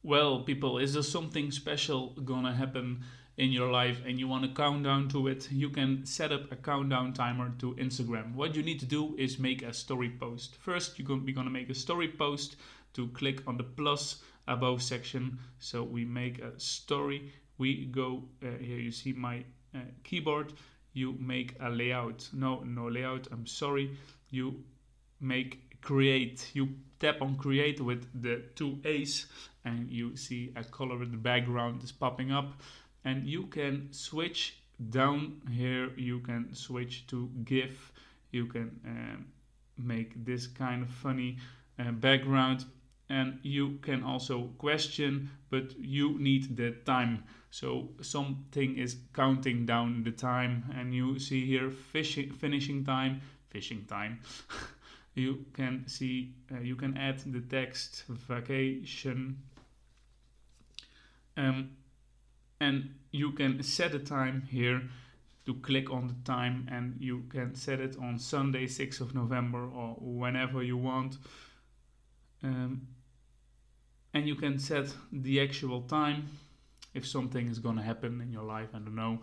Well, people, is there something special gonna happen in your life and you want to count down to it? You can set up a countdown timer to Instagram. What you need to do is make a story post. First, we're gonna make a story post to click on the plus above section. So we make a story. We go here. You see my keyboard. You make a layout. No layout. I'm sorry. You make create. You tap on create with the two A's and you see a color in the background is popping up, and you can switch down here. You can switch to GIF. You can make this kind of funny background, and you can also question, but you need the time. So something is counting down the time, and you see here finishing time, fishing time. You can see, you can add the text vacation, and you can set a time here to click on the time, and you can set it on Sunday 6th of November or whenever you want. And you can set the actual time if something is going to happen in your life, I don't know.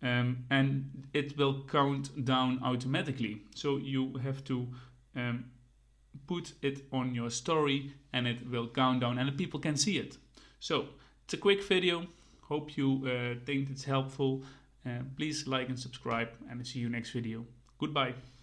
And it will count down automatically. So you have to put it on your story and it will count down and the people can see it. So it's a quick video. Hope you think it's helpful. Please like and subscribe, and see you next video. Goodbye.